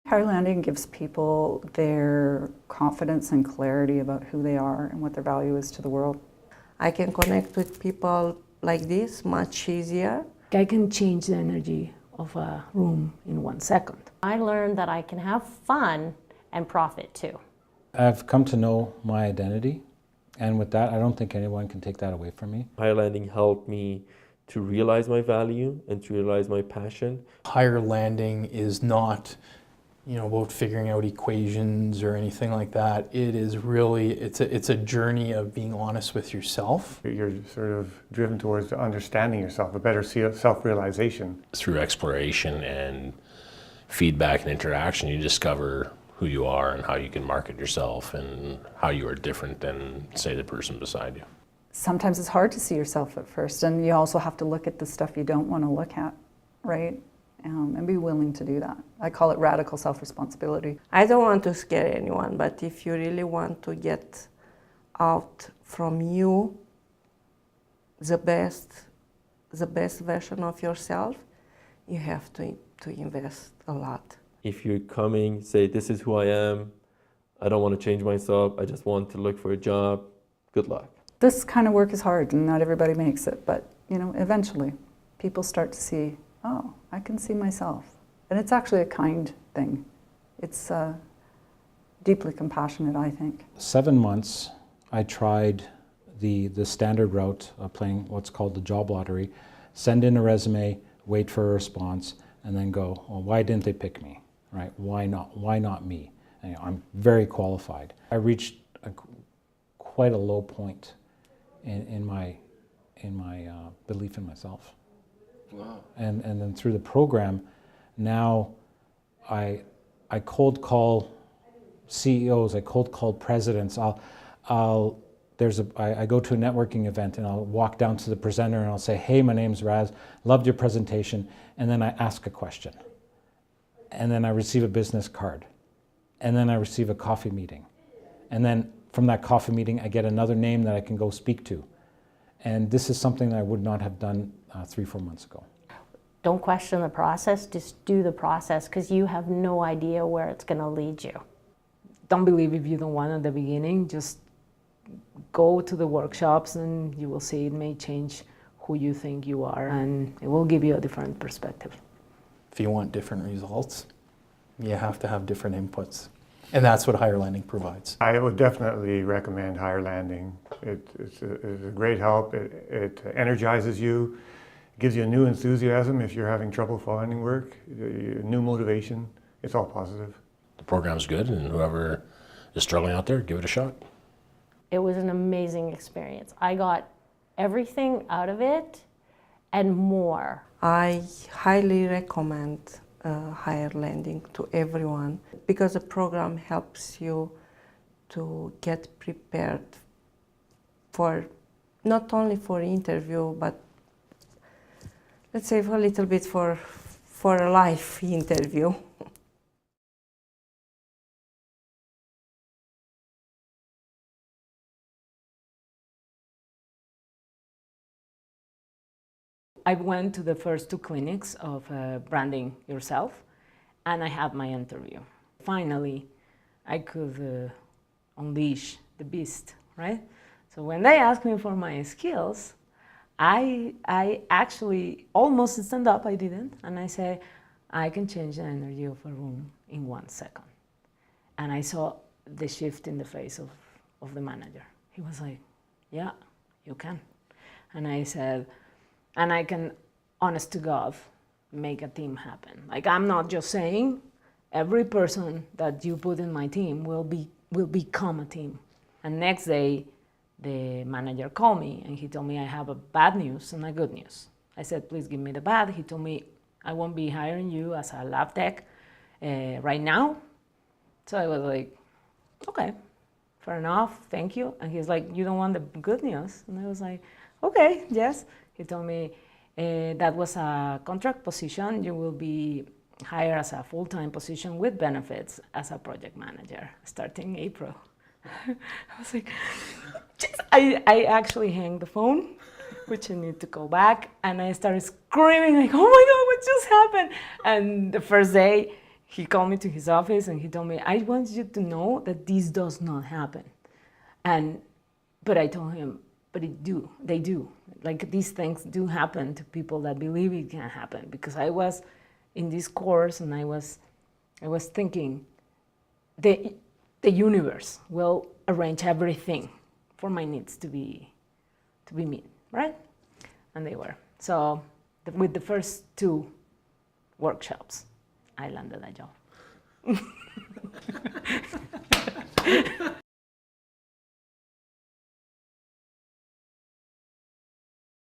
Higher Landing gives people their confidence and clarity about who they are and what their value is to the world. I can connect with people like this much easier. I can change the energy of a room in 1 second. I learned that I can have fun and profit too. I've come to know my identity, and with that, I don't think anyone can take that away from me. Higher Landing helped me to realize my value and to realize my passion. Higher Landing is not, about figuring out equations or anything like that. It is really, it's a journey of being honest with yourself. You're sort of driven towards understanding yourself, a better self-realization. Through exploration and feedback and interaction, you discover who you are and how you can market yourself and how you are different than, say, the person beside you. Sometimes it's hard to see yourself at first, and you also have to look at the stuff you don't want to look at, right? And be willing to do that. I call it radical self-responsibility. I don't want to scare anyone, but if you really want to get out from you the best version of yourself, you have to invest a lot. If you're coming, say, this is who I am, I don't want to change myself, I just want to look for a job, good luck. This kind of work is hard and not everybody makes it, but eventually people start to see, oh, I can see myself. And it's actually a kind thing. It's deeply compassionate, I think. 7 months, I tried the standard route of playing what's called the job lottery, send in a resume, wait for a response, and then go, well, why didn't they pick me, right? Why not me? And, I'm very qualified. I reached quite a low point in my belief in myself. Wow. And then through the program, now I cold call CEOs, I cold call presidents. I go to a networking event and I'll walk down to the presenter and I'll say, hey, my name's Raz, loved your presentation. And then I ask a question. And then I receive a business card. And then I receive a coffee meeting. And then from that coffee meeting, I get another name that I can go speak to. And this is something that I would not have done 3-4 months ago. Don't question the process, just do the process because you have no idea where it's going to lead you. Don't believe if you don't want at the beginning, just go to the workshops and you will see it may change who you think you are and it will give you a different perspective. If you want different results, you have to have different inputs. And that's what Higher Landing provides. I would definitely recommend Higher Landing. It's a great help. It energizes you, gives you a new enthusiasm if you're having trouble finding work, new motivation. It's all positive. The program's good, and whoever is struggling out there, give it a shot. It was an amazing experience. I got everything out of it and more. I highly recommend Higher Landing to everyone because the program helps you to get prepared for not only for interview, but let's say for a little bit for a life interview. I went to the first 2 clinics of branding yourself, and I had my interview. Finally, I could unleash the beast, right? So when they asked me for my skills, I actually almost stand up, I didn't, and I said, I can change the energy of a room in 1 second. And I saw the shift in the face of the manager. He was like, yeah, you can. And I said, and I can, honest to God, make a team happen. Like, I'm not just saying every person that you put in my team will become a team. And next day, the manager called me and he told me I have a bad news and a good news. I said, please give me the bad. He told me, I won't be hiring you as a lab tech right now. So I was like, okay, fair enough, thank you. And he's like, you don't want the good news? And I was like, okay, yes. He told me that was a contract position. You will be hired as a full-time position with benefits as a project manager starting April. I was like, I actually hung the phone, which I need to go back, and I started screaming like, oh my God, what just happened? And the first day, he called me to his office and he told me, I want you to know that this does not happen. But I told him, but they do. Like these things do happen to people that believe it can happen. Because I was in this course and I was thinking, the universe will arrange everything for my needs to be met, right? And they were. So with the first 2 workshops, I landed a job.